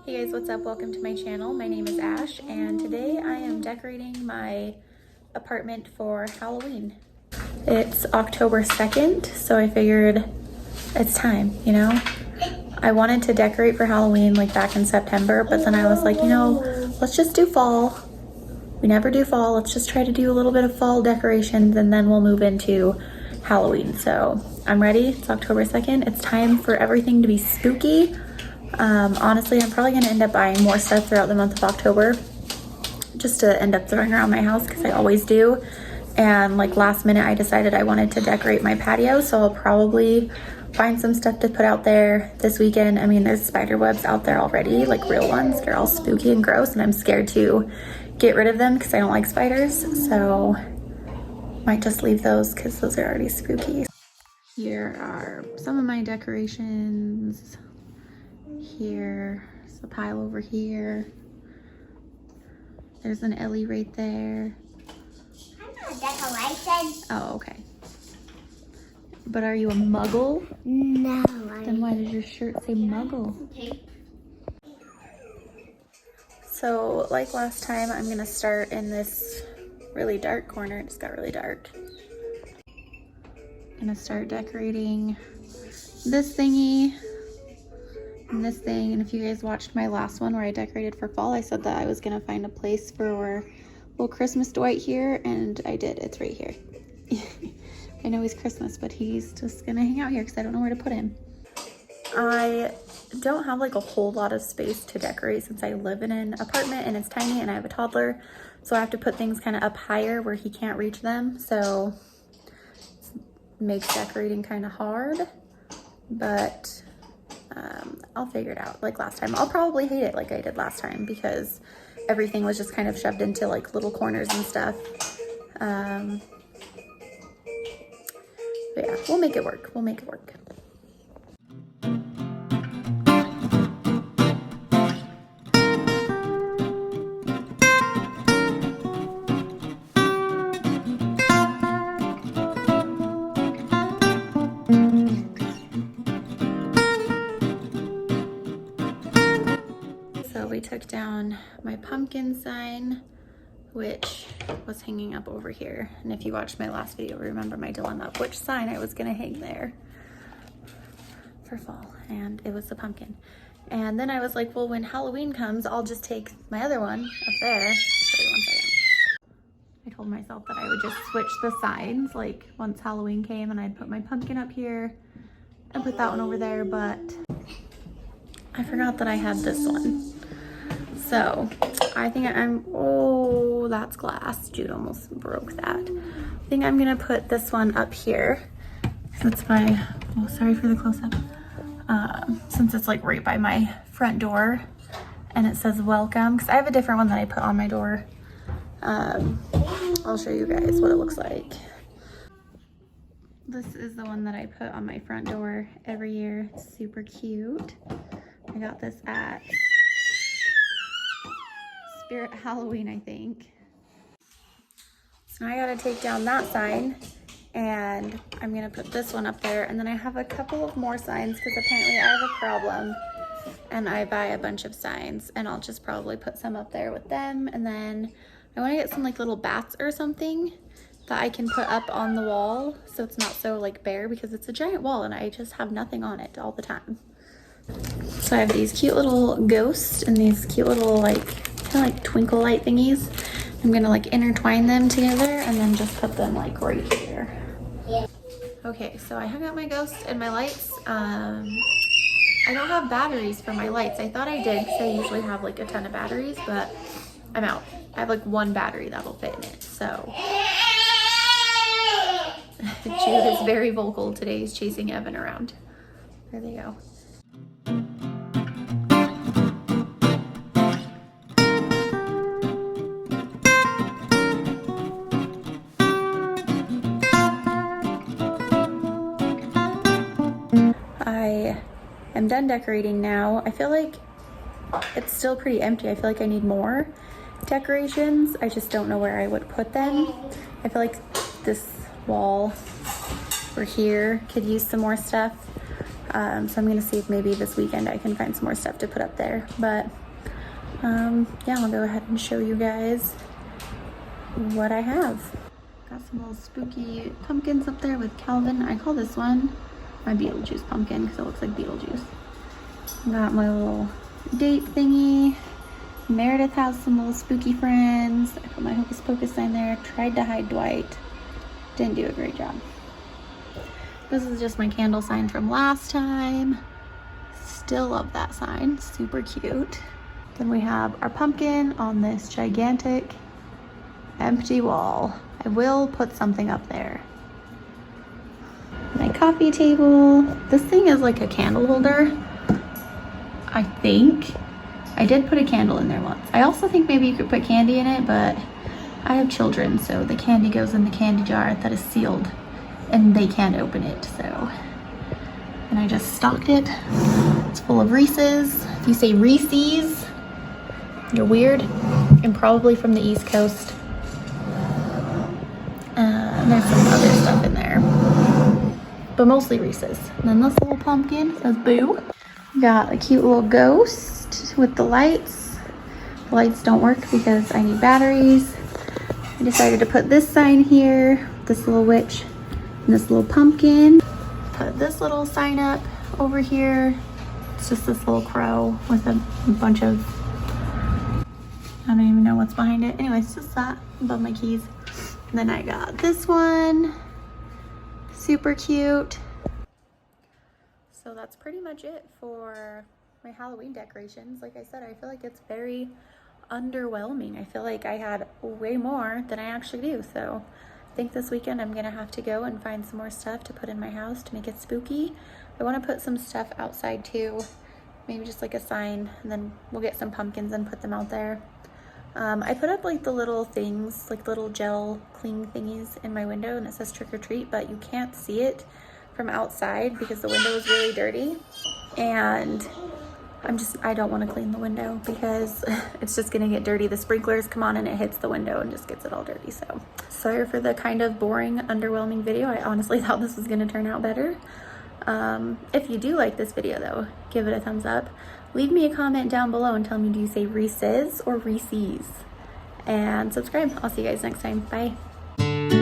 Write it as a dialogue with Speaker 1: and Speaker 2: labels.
Speaker 1: Hey guys, what's up? Welcome to my channel. My name is Ash and today I am decorating my apartment for Halloween. It's October 2nd, so I figured it's time, you know? I wanted to decorate for Halloween like back in September, but then I was like, let's just do fall. We never do fall. Let's just try to do a little bit of fall decorations and then we'll move into Halloween. So I'm ready. It's October 2nd. It's time for everything to be spooky. Honestly, I'm probably gonna end up buying more stuff throughout the month of October just to end up throwing around my house because I always do. And like last minute, I decided I wanted to decorate my patio, so I'll probably find some stuff to put out there this weekend. I mean, there's spider webs out there already, like real ones. They're all spooky and gross, and I'm scared to get rid of them because I don't like spiders. So might just leave those because those are already spooky. Here are some of my decorations. Here's a pile over here. There's an Ellie right there.
Speaker 2: I'm not a decoration.
Speaker 1: Oh, okay. But are you a muggle?
Speaker 2: No.
Speaker 1: Then why does your shirt say muggle?
Speaker 2: Okay.
Speaker 1: So, like last time, I'm gonna start in this really dark corner. It just got really dark. I'm gonna start decorating this thingy and this thing. And if you guys watched my last one where I decorated for fall, I said that I was gonna find a place for a little Christmas Dwight here, and I did. It's right here. I know he's Christmas, but he's just gonna hang out here because I don't know where to put him. I don't have like a whole lot of space to decorate since I live in an apartment and it's tiny and I have a toddler, so I have to put things kind of up higher where he can't reach them, so it makes decorating kind of hard, but I'll figure it out like last time. I'll probably hate it like I did last time because everything was just kind of shoved into like little corners and stuff. But yeah, we'll make it work. We'll make it work. So we took down my pumpkin sign, which was hanging up over here. And if you watched my last video, remember my dilemma of which sign I was gonna hang there for fall, and it was the pumpkin. And then I was like, well, when Halloween comes, I'll just take my other one up there. Show you 1 second. I told myself that I would just switch the signs, like once Halloween came, and I'd put my pumpkin up here and put that one over there, but I forgot that I had this one. So I think oh, that's glass. Jude almost broke that. I think I'm gonna put this one up here. That's my, oh, sorry for the close-up. Since it's like right by my front door and it says welcome, because I have a different one that I put on my door. I'll show you guys what it looks like. This is the one that I put on my front door every year. It's super cute. I got this at Spirit Halloween, I think. So now I gotta take down that sign and I'm gonna put this one up there, and then I have a couple of more signs because apparently I have a problem and I buy a bunch of signs, and I'll just probably put some up there with them. And then I want to get some like little bats or something that I can put up on the wall so it's not so like bare, because it's a giant wall and I just have nothing on it all the time. So I have these cute little ghosts and these cute little like kind of like twinkle light thingies. I'm gonna like intertwine them together and then just put them like right here. Okay, so I hung up my ghost and my lights. I don't have batteries for my lights. I thought I did because I usually have like a ton of batteries, but I'm out. I have like one battery that'll fit in it, so. Jude is very vocal today. He's chasing Evan around. There they go. I am done decorating now. I feel like it's still pretty empty. I feel like I need more decorations. I just don't know where I would put them. I feel like this wall over here could use some more stuff. So I'm gonna see if maybe this weekend I can find some more stuff to put up there. But yeah, I'll go ahead and show you guys what I have. Got some little spooky pumpkins up there with Calvin. I call this one my Beetlejuice pumpkin because it looks like Beetlejuice. Got my little date thingy. Meredith has some little spooky friends. I put my Hocus Pocus sign there. Tried to hide Dwight. Didn't do a great job. This is just my candle sign from last time. Still love that sign. Super cute. Then we have our pumpkin on this gigantic empty wall. I will put something up there. My coffee table. This thing is like a candle holder, I think. I did put a candle in there once. I also think maybe you could put candy in it, but I have children, so the candy goes in the candy jar that is sealed and they can't open it, so. And I just stocked it. It's full of Reese's. If you say Reese's, you're weird and probably from the East Coast. And there's some other stuff in there, but mostly Reese's. And then this little pumpkin says Boo. Got a cute little ghost with the lights. The lights don't work because I need batteries. I decided to put this sign here, this little witch, and this little pumpkin. Put this little sign up over here. It's just this little crow with a bunch of, I don't even know what's behind it. Anyway, it's just that above my keys. And then I got this one, super cute. So that's pretty much it for my Halloween decorations. Like I said, I feel like it's very underwhelming. I feel like I had way more than I actually do. So I think this weekend I'm gonna have to go and find some more stuff to put in my house to make it spooky. I wanna put some stuff outside too, maybe just like a sign, and then we'll get some pumpkins and put them out there. I put up like the little things, like little gel cling thingies in my window, and it says trick or treat, but you can't see it from outside because the window is really dirty. And I don't want to clean the window because it's just gonna get dirty. The sprinklers come on and it hits the window and just gets it all dirty. So sorry for the kind of boring, underwhelming video. I honestly thought this was gonna turn out better. If you do like this video though, give it a thumbs up. Leave me a comment down below and tell me, do you say Reese's or Reese's? And subscribe. I'll see you guys next time. Bye.